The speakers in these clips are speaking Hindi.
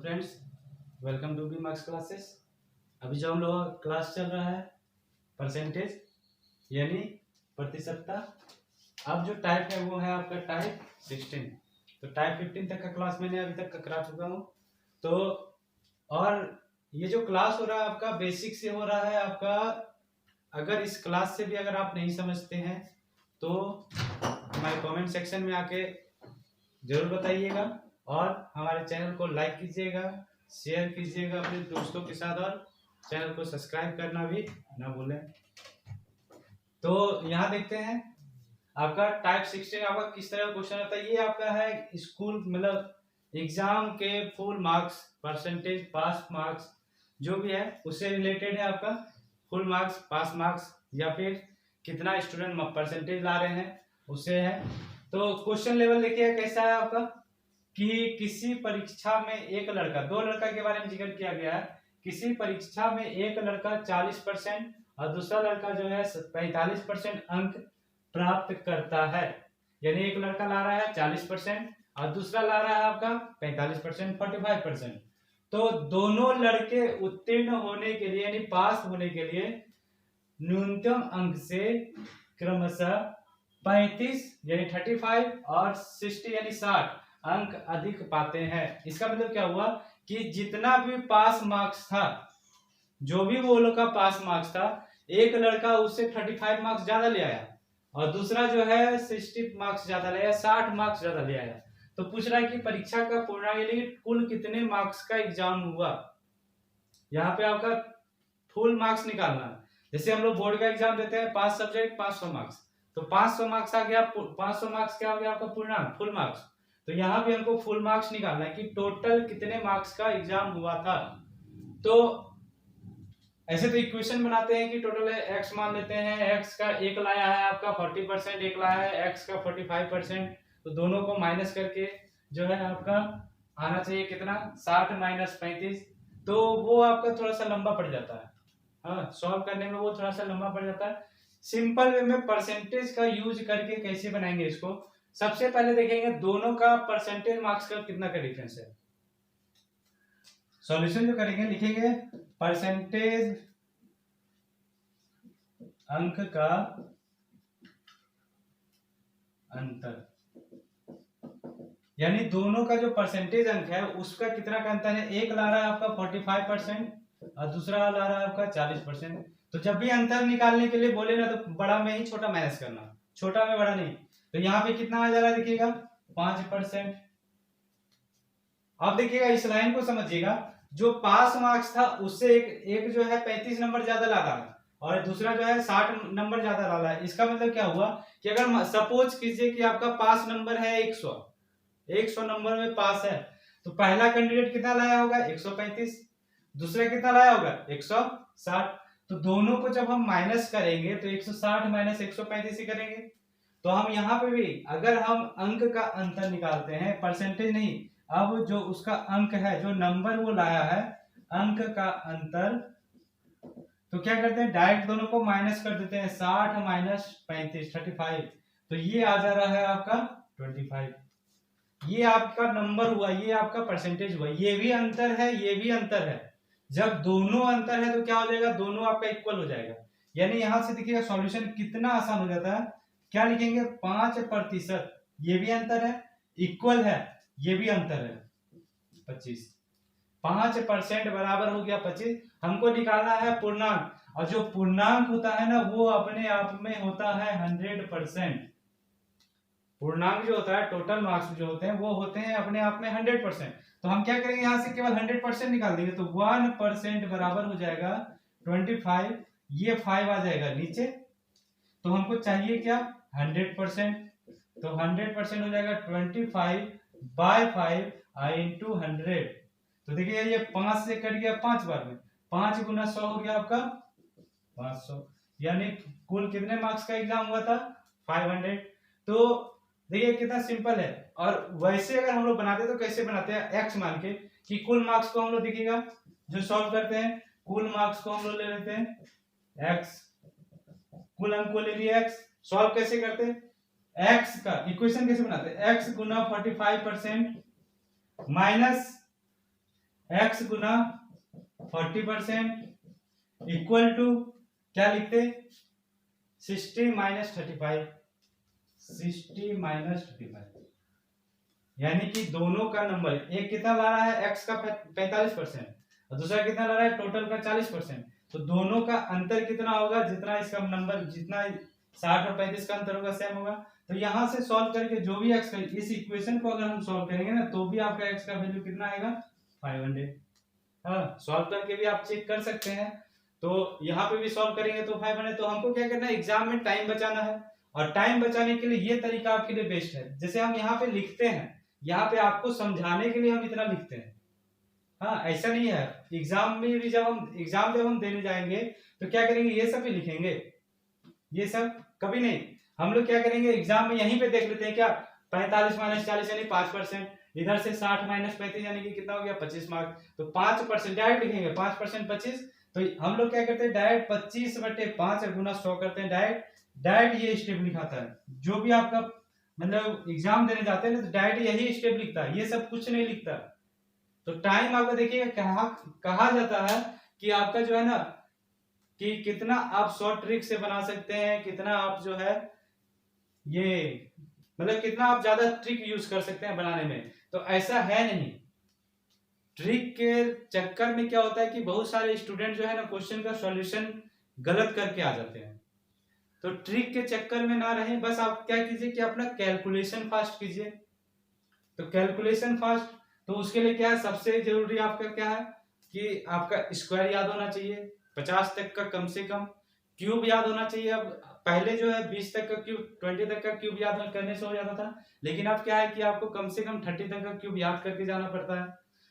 Friends, welcome to B marks classes. अभी जो हम लोग का क्लास चल रहा है परसेंटेज यानी प्रतिशतता। अब जो टाइप है वो है आपका टाइप 16। तो टाइप 15 तक का क्लास मैंने अभी तक का करा चुका हूँ। तो और ये जो क्लास हो रहा है आपका बेसिक से हो रहा है आपका। अगर इस क्लास से भी अगर आप नहीं समझते हैं तो हमारे कमेंट सेक्शन में आके जरूर बताइएगा और हमारे चैनल को लाइक कीजिएगा, शेयर कीजिएगा अपने दोस्तों के साथ और चैनल को सब्सक्राइब करना भी ना भूलें। तो यहाँ देखते हैं आपका टाइप 16 आपका किस तरह का क्वेश्चन आता है। ये आपका है स्कूल मतलब एग्जाम के full marks, percentage, pass marks जो भी है उससे रिलेटेड है आपका। फुल मार्क्स, पास मार्क्स या फिर कितना स्टूडेंट परसेंटेज ला रहे हैं उससे है। तो क्वेश्चन लेवल देखिए कैसा है आपका कि किसी परीक्षा में एक लड़का, दो लड़का के बारे में जिक्र किया गया है। किसी परीक्षा में एक लड़का 40% और दूसरा लड़का जो है 45% अंक प्राप्त करता है। यानी एक लड़का ला रहा है 40% और दूसरा ला रहा है आपका 45%, 45%। तो दोनों लड़के उत्तीर्ण होने के लिए यानी पास होने के लिए न्यूनतम अंक से क्रमशः 35 यानी 35 और 60 यानी 60 अंक अधिक पाते हैं। इसका मतलब क्या हुआ कि जितना भी पास मार्क्स था, जो भी वो लोग का पास मार्क्स था, एक लड़का उससे 35 मार्क्स ज्यादा ले आया और दूसरा जो है 60 मार्क्स ज्यादा ले आया, 60 मार्क्स ज्यादा ले आया। तो पूछ रहा है कि परीक्षा का पूर्णांक यानी कुल कितने मार्क्स का एग्जाम हुआ। यहाँ पे आपका फुल मार्क्स निकालना है। जैसे हम लोग बोर्ड का एग्जाम देते हैं 5 सब्जेक्ट 500 मार्क्स, तो 500 मार्क्स आ गया, 500 मार्क्स क्या हो गया आपका पूर्णांक, फुल मार्क्स। तो यहाँ भी हमको फुल मार्क्स निकालना है कि टोटल कितने मार्क्स का एग्जाम हुआ था। तो ऐसे तो इक्वेशन बनाते हैं कि टोटल एक्स मान लेते हैं, एक्स का एक लाया है आपका 40%, एक लाया है एक्स का 45%। तो दोनों को माइनस करके जो है आपका आना चाहिए कितना, 60 माइनस 35। तो वो आपका थोड़ा सा लंबा पड़ जाता है, हाँ सॉल्व करने में वो थोड़ा सा लंबा पड़ जाता है। सिंपल वे में परसेंटेज का यूज करके कैसे बनाएंगे इसको। सबसे पहले देखेंगे दोनों का परसेंटेज मार्क्स का कितना का डिफरेंस है। सॉल्यूशन जो करेंगे लिखेंगे परसेंटेज अंक का अंतर, यानी दोनों का जो परसेंटेज अंक है उसका कितना का अंतर है। एक ला रहा है आपका 45% और दूसरा ला रहा है आपका 40%। तो जब भी अंतर निकालने के लिए बोले ना तो बड़ा में ही छोटा माइनस करना, छोटा में बड़ा नहीं। तो यहाँ पे कितना आ जा रहा है देखिएगा 5%। अब देखिएगा इस लाइन को समझिएगा, जो पास मार्क्स था उससे एक जो है 35 नंबर ज्यादा ला रहा है और दूसरा जो है 60 नंबर ज्यादा ला रहा है। इसका मतलब क्या हुआ कि अगर सपोज कीजिए कि आपका पास नंबर है 100 नंबर में पास है, तो पहला कैंडिडेट कितना लाया होगा 135, दूसरा कितना लाया होगा 160। तो दोनों को जब हम माइनस करेंगे तो 160 माइनस 135 ही करेंगे। तो हम यहाँ पे भी अगर हम अंक का अंतर निकालते हैं, परसेंटेज नहीं, अब जो उसका अंक है, जो नंबर वो लाया है, अंक का अंतर, तो क्या करते हैं डायरेक्ट दोनों को माइनस कर देते हैं। 60 माइनस 35 35। तो ये आ जा रहा है आपका 25। ये आपका नंबर हुआ, ये आपका परसेंटेज हुआ। ये भी अंतर है, ये भी अंतर है। जब दोनों अंतर है तो क्या हो जाएगा, दोनों आपका इक्वल हो जाएगा। यानी यहां से देखिएगा सॉल्यूशन कितना आसान हो जाता है। क्या लिखेंगे 5%, ये भी अंतर है, इक्वल है, ये भी अंतर है 25। 5% बराबर हो गया 25। हमको निकालना है पूर्णांक, और जो पूर्णांक होता है ना वो अपने आप में होता है 100%। पूर्णांक जो होता है, टोटल मार्क्स जो होते हैं वो होते हैं अपने आप में 100%। तो हम क्या करेंगे यहाँ से केवल 100% निकाल देंगे। तो 1% बराबर हो जाएगा 25, ये 5 आ जाएगा नीचे। तो हमको चाहिए क्या 100%। तो 100% हो जाएगा 25/5 इंटू 100। तो देखिए ये 5 से कट गया 5 बार में, 5 गुना 100 हो गया आपका 500। यानी कुल कितने मार्क्स का एग्जाम हुआ था 500। तो देखिए कितना सिंपल है। और वैसे अगर हम लोग बनाते तो कैसे बनाते हैं, एक्स मान के कि कुल मार्क्स को हम लोग देखिएगा जो सॉल्व करते हैं, कुल मार्क्स को हम लोग ले लेते हैं एक्स, कुल अंक को ले लिया एक्स। सॉल्व कैसे करते हैं, एक्स का इक्वेशन कैसे बनाते हैं, एक्स गुना 45% माइनस x गुना 40% इक्वल टू क्या लिखते 60 माइनस 35, 60 माइनस 35, यानी कि दोनों का नंबर एक कितना ला रहा है x का 45% और दूसरा कितना ला रहा है टोटल का 40%, तो दोनों का अंतर कितना होगा, जितना इसका नंबर जितना 60 और 35 का अंतर होगा सेम होगा। तो यहां से सॉल्व करके जो भी x का इस इक्वेशन को अगर हम सॉल्व करेंगे ना तो भी आपका x का वैल्यू कितना आएगा 500। हाँ, सॉल्व करके भी आप चेक कर सकते हैं। तो यहाँ पे भी सॉल्व करेंगे तो 500। तो हमको क्या करना है, एग्जाम में टाइम बचाना है और टाइम बचाने के लिए ये तरीका आपके लिए बेस्ट है। जैसे हम यहाँ पे लिखते हैं, यहाँ पे आपको समझाने के लिए हम इतना लिखते हैं। हाँ, ऐसा नहीं है, एग्जाम में भी जब हम देने जाएंगे तो क्या करेंगे, ये सब भी लिखेंगे, ये सब कभी नहीं। हम लोग क्या करेंगे, एग्जाम में यहीं पे देख लेते हैं क्या 45 माइनस 40 यानी 5%, इधर से 60 माइनस 35 यानी कि कितना हो गया 25 मार्क, तो 5% डायरेक्ट लिखेंगे, 5% 25। तो हम लोग क्या करते हैं डायरेक्ट 25/5 गुना 100 करते हैं, डायरेक्ट ये स्टेप लिखाता है। जो भी आपका मतलब एग्जाम देने जाते हैं ना तो डायरेक्ट यही स्टेप लिखता है, ये सब कुछ नहीं लिखता। तो टाइम आपका देखिएगा कहा जाता है कि आपका जो है ना कि कितना आप शॉर्ट ट्रिक से बना सकते हैं, कितना आप जो है ये मतलब कितना आप ज्यादा ट्रिक यूज कर सकते हैं बनाने में। तो ऐसा है नहीं, ट्रिक के चक्कर में क्या होता है कि बहुत सारे स्टूडेंट जो है ना क्वेश्चन का सॉल्यूशन गलत करके आ जाते हैं। तो ट्रिक के चक्कर में ना रहें, बस आप क्या कीजिए कि अपना कैलकुलेशन फास्ट कीजिए। तो कैलकुलेशन फास्ट, तो उसके लिए क्या है, सबसे जरूरी आपका क्या है कि आपका स्क्वायर याद होना चाहिए 50 तक का कम से कम, क्यूब याद होना चाहिए। अब पहले जो है 20 तक का क्यूब 20 तक का क्यूब याद करने से हो जाता था, लेकिन अब क्या है कि आपको कम से कम 30 तक का क्यूब याद करके जाना पड़ता है।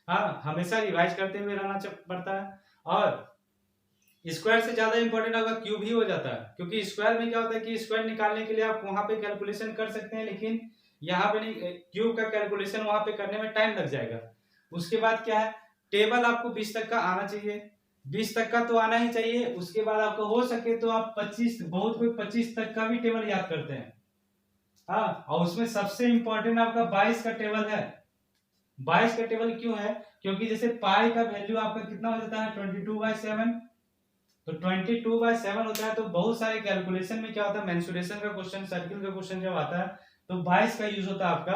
हाँ, हमेशा रिवाइज करते हुए रहना पड़ता है। और स्क्वायर से ज्यादा इंपॉर्टेंट अगर क्यूब ही हो जाता है, क्योंकि स्क्वायर में क्या होता है कि स्क्वायर निकालने के लिए आप वहां पे कैलकुलेशन कर सकते हैं, लेकिन यहाँ पे नहीं, क्यूब का कैलकुलेशन वहां पे करने में टाइम लग जाएगा। उसके बाद क्या है, टेबल आपको 20 तक का आना चाहिए, 20 तक का तो आना ही चाहिए। उसके बाद आपको हो सके तो आप 25, बहुत कोई 25 तक का भी टेबल याद करते हैं। हाँ, और उसमें सबसे इंपॉर्टेंट आपका 22 का टेबल है। 22 का टेबल क्यों है, क्योंकि जैसे पाई का वैल्यू आपका कितना हो जाता है 22/7, तो 22/7 होता है। तो बहुत सारे कैलकुलेशन में क्या होता है, मेंसुरेशन का क्वेश्चन, सर्किल का क्वेश्चन जब आता है तो 22 का यूज होता है आपका।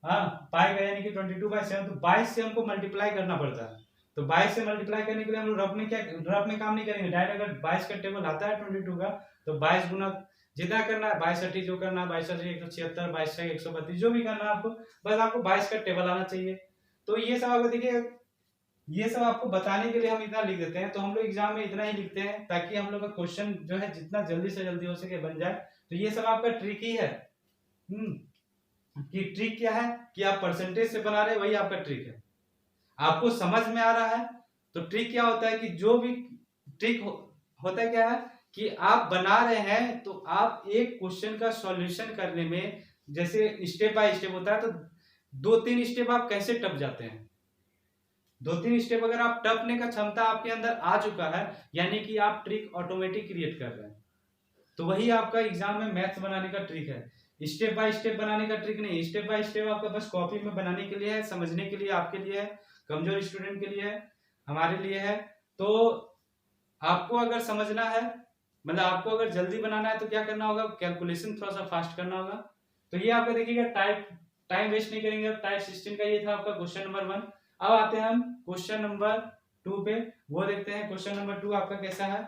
हाँ, पाई का यानी कि 22/7, तो 22 से हमको मल्टीप्लाई करना पड़ता है। तो 22 से मल्टीप्लाई करने के लिए हम लोग रफ में काम नहीं करेंगे, डायरेक्ट अगर 22 का टेबल आता है 22 का तो 22 गुना जितना करना है 22 जो करना है 22 176, 22 132 जो भी करना है आपको, बस आपको 22 का टेबल आना चाहिए। तो ये सब आपको देखिए, ये सब आपको बताने के लिए हम इतना लिख देते हैं। तो हम लोग एग्जाम में इतना ही लिखते हैं ताकि हम लोग का क्वेश्चन जो है जितना जल्दी से जल्दी हो सके बन जाए। तो ये सब आपका ट्रिक ही है। कि ट्रिक क्या है कि आप परसेंटेज से बना रहे हैं, वही आपका ट्रिक है। आपको समझ में आ रहा है तो ट्रिक क्या होता है कि जो भी ट्रिक होता है क्या है कि आप बना रहे हैं तो आप एक क्वेश्चन का सॉल्यूशन करने में जैसे स्टेप बाय स्टेप होता है, तो 2-3 स्टेप आप कैसे टप जाते हैं। 2-3 स्टेप अगर आप टपने का क्षमता आपके अंदर आ चुका है, यानी कि आप ट्रिक ऑटोमेटिक क्रिएट कर रहे हैं। तो वही आपका एग्जाम में मैथ्स बनाने का ट्रिक है। स्टेप बाय स्टेप बनाने का ट्रिक नहीं, स्टेप बाय स्टेप आपका बस कॉपी में बनाने के लिए है, समझने के लिए आपके लिए है, कमजोर स्टूडेंट के लिए है, हमारे लिए है। तो आपको अगर समझना है, मतलब आपको अगर जल्दी बनाना है तो क्या करना होगा, कैलकुलेशन थोड़ा सा फास्ट करना होगा। तो ये आपका देखिएगा टाइम वेस्ट नहीं करेंगे। टाइप 16 का ये था आपका क्वेश्चन नंबर 1। अब आते हैं हम क्वेश्चन नंबर 2 पे, वो देखते हैं क्वेश्चन नंबर 2 आपका कैसा है।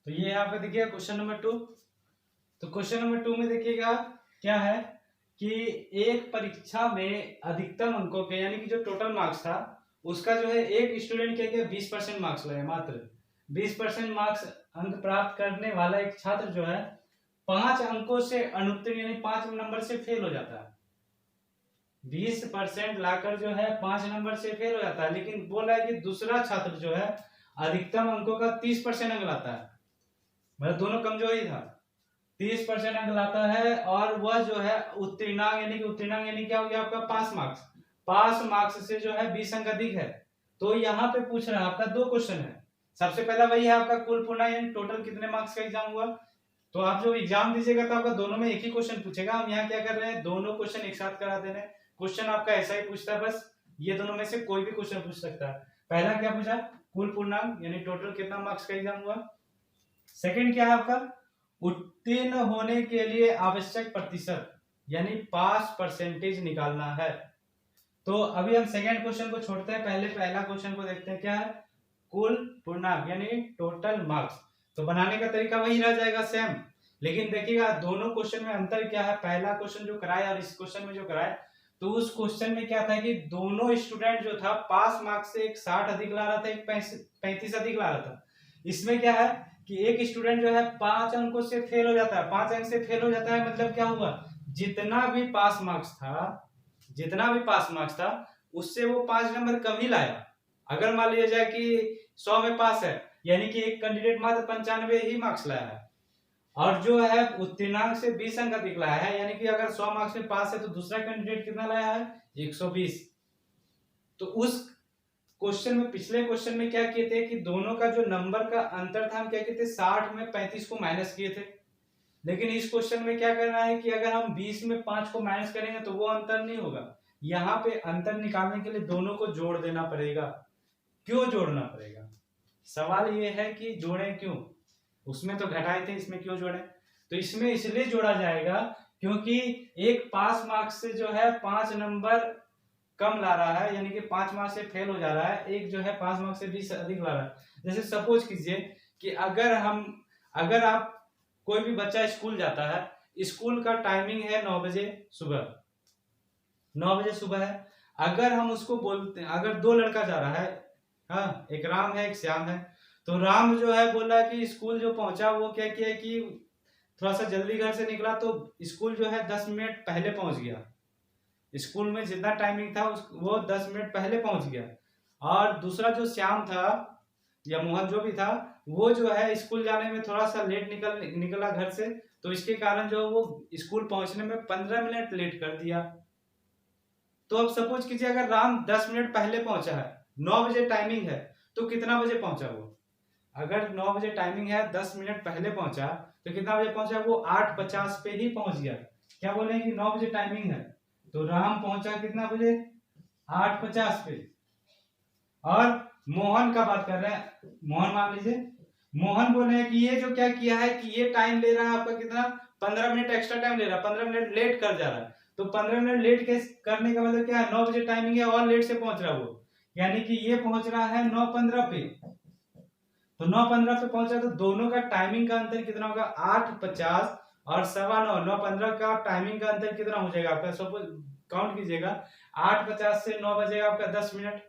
तो ये आपका देखिएगा क्वेश्चन नंबर 2। तो क्वेश्चन नंबर 2 में देखिएगा क्या है कि एक परीक्षा में अधिकतम अंकों के यानी कि जो टोटल मार्क्स था उसका जो है एक स्टूडेंट के 20% मार्क्स लाए, मात्र 20% मार्क्स अंक प्राप्त करने वाला एक छात्र जो है 5 अंकों से अनुत्तीर्ण यानी 5 नंबर से फेल हो जाता है। 20% लाकर जो है 5 नंबर से फेल हो जाता है, लेकिन बोल रहा है कि दूसरा छात्र जो है अधिकतम अंकों का 30% अंक लाता है, मतलब दोनों कमजोरी था। 30% अंक लाता है और वह जो है उत्तीर्णांक यानी क्या हो गया आपका पास मार्क्स से जो है 20 अंक अधिक है। तो यहाँ पे पूछ रहा है आपका 2 क्वेश्चन है। सबसे पहला वही है आपका कुल पूर्णा यानी टोटल कितने मार्क्स का एग्जाम हुआ। तो आप जो एग्जाम दीजिएगा तो आपका दोनों में एक ही क्वेश्चन पूछेगा। हम यहाँ क्या कर रहे हैं, दोनों क्वेश्चन एक साथ करा दे रहे हैं। क्वेश्चन आपका ऐसा ही पूछता है, बस ये दोनों में से कोई भी क्वेश्चन पूछ सकता है। पहला क्या पूछा, कुल पूर्णांक यानी टोटल कितना मार्क्स का एग्जाम हुआ। सेकंड क्या है आपका, उत्तीर्ण होने के लिए आवश्यक प्रतिशत यानी पास परसेंटेज निकालना है। तो अभी हम सेकंड क्वेश्चन को छोड़ते हैं, पहले पहला क्वेश्चन को देखते हैं। क्या है, कुल पूर्णांक यानी टोटल मार्क्स। तो बनाने का तरीका वही रह जाएगा सेम, लेकिन देखिएगा दोनों क्वेश्चन में अंतर क्या है। पहला क्वेश्चन जो कराया और इस क्वेश्चन में जो कराया, तो उस क्वेश्चन में क्या था कि दोनों स्टूडेंट जो था पास मार्क्स से एक 60 अधिक ला रहा था, एक 35 अधिक ला रहा था। इसमें क्या है कि एक स्टूडेंट जो है 5 अंकों से फेल हो जाता है, 5 अंक से फेल हो जाता है, मतलब क्या हुआ, जितना भी पास मार्क्स था उससे वो 5 नंबर कम ही लाया। अगर मान लिया जाए कि 100 में पास है, यानी कि एक कैंडिडेट मात्र 95 ही मार्क्स लाया है, और जो है उत्तीर्णांक से 20 अंक अधिक लाया है, यानी कि अगर 100 मार्क्स में पास है तो दूसरा कैंडिडेट कितना लाया है, 120। तो उस क्वेश्चन में, पिछले क्वेश्चन में क्या किए थे कि दोनों का जो नंबर का अंतर था, हम क्या किए थे, 60 में 35 को माइनस किए थे। लेकिन इस क्वेश्चन में क्या करना है कि अगर हम 20 में 5 को माइनस करेंगे तो वो अंतर नहीं होगा। यहाँ पे अंतर निकालने के लिए दोनों को जोड़ देना पड़ेगा। क्यों जोड़ना पड़ेगा, सवाल ये है कि जोड़ें क्यों, उसमें तो घटाए थे, इसमें क्यों जोड़े। तो इसमें इसलिए जोड़ा जाएगा क्योंकि एक पास मार्क्स से जो है 5 नंबर कम ला रहा है, यानी कि 5 मार्क्स से फेल हो जा रहा है, एक जो है 5 मार्क्स से 20 अधिक ला रहा है। जैसे सपोज कीजिए कि अगर आप कोई भी बच्चा स्कूल जाता है, स्कूल का टाइमिंग है 9 बजे सुबह, 9 बजे सुबह है। अगर हम उसको बोलते हैं, अगर 2 लड़का जा रहा है, हाँ, एक राम है एक श्याम है, तो राम जो है बोला कि स्कूल जो पहुंचा वो क्या किया कि थोड़ा सा जल्दी घर से निकला, तो स्कूल जो है 10 मिनट पहले पहुंच गया। स्कूल में जितना टाइमिंग था वो 10 मिनट पहले पहुंच गया। और दूसरा जो श्याम था या मोहन जो भी था, वो जो है स्कूल जाने में थोड़ा सा लेट निकला घर से, तो इसके कारण जो वो स्कूल पहुंचने में 15 मिनट लेट कर दिया। तो अब सपोज कीजिए अगर राम 10 मिनट पहले पहुंचा है, 9 बजे टाइमिंग है, तो कितना बजे पहुंचा वो, अगर 9 बजे टाइमिंग है 10 मिनट पहले पहुंचा, तो कितना बजे पहुंचा, वो 8:50 पे ही पहुंच गया। क्या बोले कि 9 बजे टाइमिंग है, तो राम पहुंचा कितना बजे, 8:50 पे। और मोहन का बात कर रहे हैं, मोहन मान लीजिए, मोहन बोले कि ये जो क्या किया है कि ये टाइम ले रहा है आपका कितना, 15 मिनट एक्स्ट्रा टाइम ले रहा है, 15 मिनट लेट कर जा रहा है। तो 15 मिनट लेट करने का मतलब क्या है, 9 बजे टाइमिंग है और लेट से पहुंच रहा है वो, यानी कि ये पहुंच रहा है 9:15 पे। तो 9:15 पे पहुंचा, तो दोनों का टाइमिंग का अंतर कितना होगा, 8:50 और 9:15। 9:15 का टाइमिंग का अंतर कितना हो जाएगा आपका, सपोज काउंट कीजिएगा, 8:50 से 9 बजेगा आपका 10 मिनट,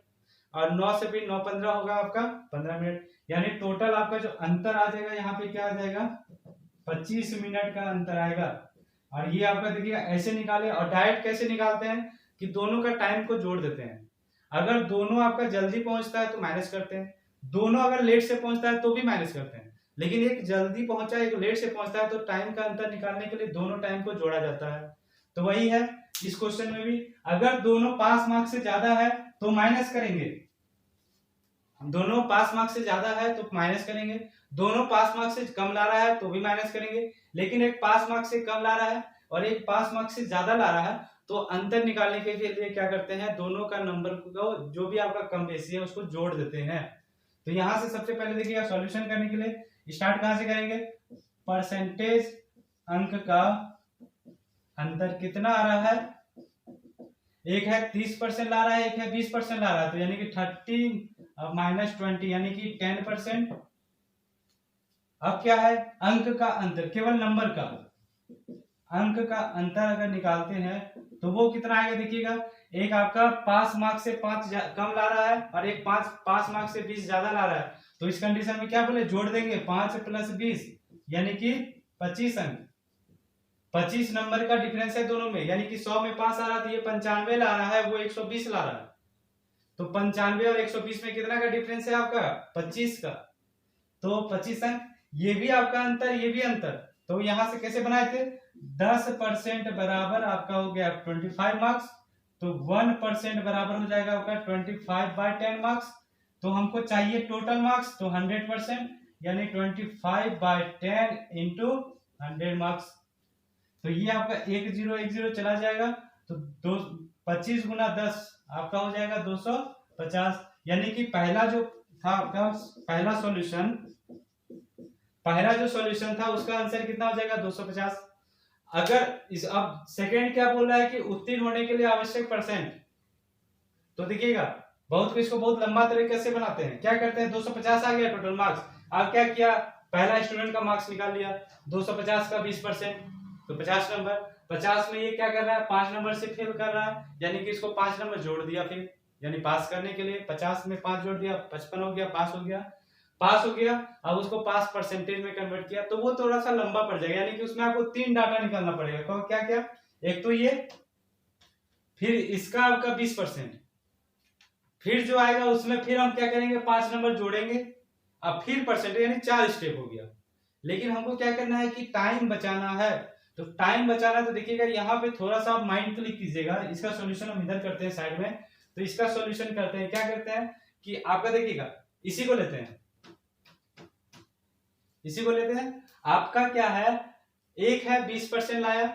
और 9 से भी 9:15 होगा आपका 15 मिनट, यानी टोटल आपका जो अंतर आ जाएगा यहाँ पे क्या आ जाएगा, 25 मिनट का अंतर आएगा। और ये आपका देखिएगा ऐसे निकाले, और डायरेक्ट कैसे निकालते हैं कि दोनों का टाइम को जोड़ देते हैं। अगर दोनों आपका जल्दी पहुंचता है तो माइनस करते हैं, दोनों अगर लेट से पहुंचता है तो भी माइनस करते हैं, लेकिन एक जल्दी पहुंचा एक लेट से पहुंचता है, तो टाइम का अंतर निकालने के लिए दोनों टाइम को जोड़ा जाता है। तो वही है इस क्वेश्चन में भी, अगर दोनों पास मार्क्स से ज्यादा है तो माइनस करेंगे, दोनों पास मार्क्स से ज्यादा है तो माइनस करेंगे, दोनों पास मार्क्स से कम ला रहा है तो भी माइनस करेंगे, लेकिन एक पास मार्क्स से कम ला रहा है और एक पास मार्क्स से ज्यादा ला रहा है, तो अंतर निकालने के लिए क्या करते हैं, दोनों का नंबर को जो भी आपका कम बेसी है उसको जोड़ देते हैं। तो यहां से सबसे पहले देखिए सॉल्यूशन करने के लिए स्टार्ट कहां से करेंगे, परसेंटेज अंक का अंतर कितना आ रहा है, एक है 30% ला रहा है, एक है 20% ला रहा है, तो यानी कि 30 माइनस 20 यानी कि 10%। अब क्या है, अंक का अंतर, केवल नंबर का अंक का अंतर अगर निकालते हैं तो वो कितना आएगा, देखिएगा एक आपका पास मार्क्स से 5 कम ला रहा है और एक पास मार्क्स से 20 ज्यादा ला रहा है, तो इस कंडीशन में क्या बोले, जोड़ देंगे, 5 + 20 यानी कि 25 अंक। 25 नंबर का डिफरेंस है दोनों में, यानी कि 100 में पास आ रहा था, ये 95 ला रहा है, वो 120 ला रहा है, तो 95 और 120 में कितना का डिफरेंस है आपका, 25 का। तो 25 अंक, ये भी आपका अंतर, ये भी अंतर, तो यहां से कैसे बनाए थे, 10% बराबर आपका हो गया 25 मार्क्स, तो 1% बराबर हो जाएगा आपका 25/10 मार्क्स। तो हमको चाहिए टोटल मार्क्स, तो 100% यानी 25/10 इंटू 100 मार्क्स। तो ये आपका 1 0 1 0 चला जाएगा, तो 25 × 10 आपका हो जाएगा 250, यानी कि पहला जो था आपका पहला जो सॉल्यूशन था उसका आंसर कितना हो जाएगा 250। अगर इस अब सेकंड क्या बोल रहा है कि उत्तीर्ण होने के लिए आवश्यक परसेंट, तो देखिएगा बहुत को इसको बहुत लंबा तरीके से बनाते हैं। क्या करते हैं 250 आ गया टोटल मार्क्स, अब क्या किया पहला स्टूडेंट का मार्क्स निकाल लिया 250 का 20% तो 50 नंबर, 50 में ये क्या कर रहा है 5 नंबर से फेल कर रहा है, यानी कि इसको 5 नंबर जोड़ दिया फिर, यानी पास करने के लिए 50 में 5 जोड़ दिया 55 हो गया, पास हो गया, पास हो गया। अब उसको पास परसेंटेज में कन्वर्ट किया तो वो थोड़ा सा लंबा पड़ जाएगा, यानी कि उसमें आपको 3 डाटा निकालना पड़ेगा। क्या क्या, एक तो ये, फिर इसका आपका 20%, फिर जो आएगा उसमें फिर हम क्या करेंगे 5 नंबर जोड़ेंगे, अब फिर परसेंटेज, यानी 4 स्टेप हो गया। लेकिन हमको क्या करना है कि टाइम बचाना है, तो टाइम बचाना तो देखिएगा यहाँ पे थोड़ा सा आप माइंड क्लिक कीजिएगा। इसका सॉल्यूशन हम इधर करते हैं साइड में, तो इसका सॉल्यूशन करते हैं, क्या करते हैं कि आपका देखिएगा इसी को लेते हैं, इसी को लेते हैं। आपका क्या है, एक है 20% लाया,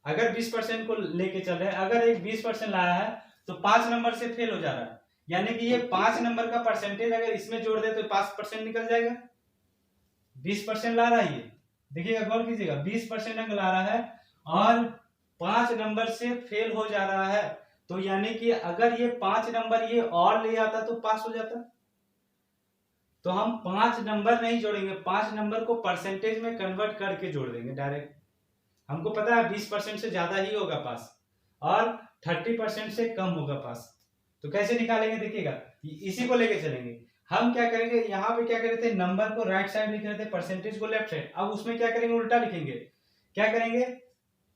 अगर 20% को लेके चल रहे हैं, अगर एक 20% लाया है तो 5 नंबर से फेल हो जा रहा है, यानी कि ये 5 नंबर का परसेंटेज अगर इसमें जोड़ दे तो 5% निकल जाएगा। 20% ला रहा है ये, देखिएगा गौर कीजिएगा 20% अंक ला रहा है और 5 नंबर से फेल हो जा रहा है, तो यानी कि अगर ये 5 नंबर ये और ले आता तो पास हो जाता। तो हम 5 नंबर नहीं जोड़ेंगे, 5 नंबर को परसेंटेज में कन्वर्ट करके जोड़ देंगे डायरेक्ट। हमको पता है 20% से ज्यादा ही होगा पास और 30% से कम होगा पास, तो कैसे निकालेंगे देखिएगा, इसी को लेके चलेंगे। हम क्या करेंगे, यहाँ पे क्या करे थे नंबर को राइट साइड लिख रहे थे, परसेंटेज को लेफ्ट साइड, अब उसमें क्या करेंगे उल्टा लिखेंगे। क्या करेंगे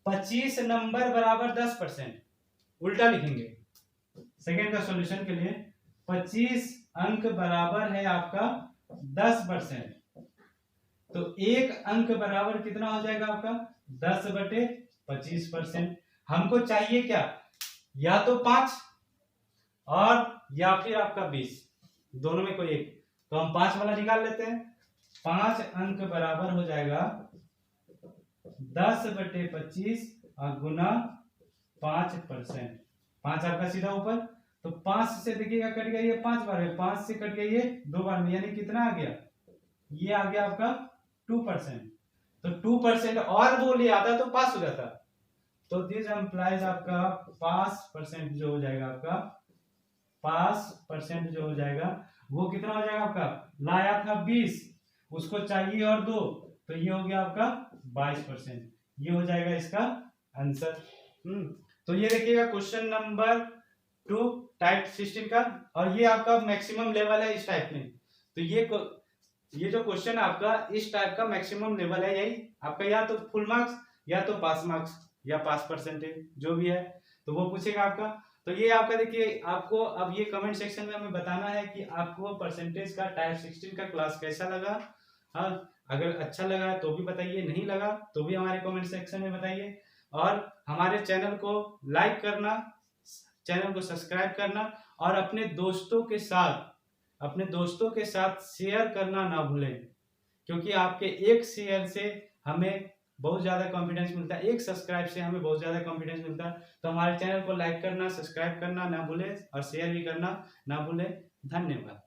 25 नंबर बराबर 10%, उल्टा लिखेंगे। सेकेंड का सॉल्यूशन के लिए 25 अंक बराबर है आपका 10%, तो एक अंक बराबर कितना हो जाएगा आपका 10/25%। हमको चाहिए क्या, या तो 5 और या फिर आपका 20, दोनों में कोई एक, तो हम 5 वाला निकाल लेते हैं। 5 अंक बराबर हो जाएगा 10/25 और गुना 5%, 5 आपका सीधा ऊपर, तो 5 से देखिएगा कट गया ये 5 बार में, 5 से कट गया ये 2 बार में, यानी कितना आ गया, ये आ गया आपका 2%। तो 2% और वो ले आता तो पास हो जाता, तो दिस एम्प्लाइज आपका पास परसेंट जो हो जाएगा, आपका पास परसेंट जो हो जाएगा वो कितना हो जाएगा, आपका लाया था 20, उसको चाहिए और 2, तो ये हो गया आपका 22%, ये हो जाएगा इसका आंसर। तो ये देखिएगा क्वेश्चन नंबर 2 टाइप 16 का, और ये आपका मैक्सिमम लेवल है इस टाइप में। तो ये जो क्वेश्चन आपका इस टाइप का मैक्सिमम लेवल है, यही आपका या तो फुल मार्क्स या तो पास मार्क्स या पास परसेंटेज जो भी है, तो वो पूछेगा आपका। तो ये आपका देखिए, आपको अब ये कमेंट सेक्शन में हमें बताना है कि आपको परसेंटेज का टाइप 16 का क्लास कैसा लगा। हाँ, अगर अच्छा लगा तो भी बताइए, नहीं लगा तो भी हमारे कमेंट सेक्शन में बताइए, और हमारे चैनल को लाइक करना, चैनल को सब्सक्राइब करना, और अपने दोस्तों के साथ शेयर करना ना भूलें, क्योंकि आपके एक शेयर से हमें बहुत ज्यादा कॉन्फिडेंस मिलता है, एक सब्सक्राइब से हमें बहुत ज्यादा कॉन्फिडेंस मिलता है। तो हमारे चैनल को लाइक करना, सब्सक्राइब करना ना भूलें और शेयर भी करना ना भूलें। धन्यवाद।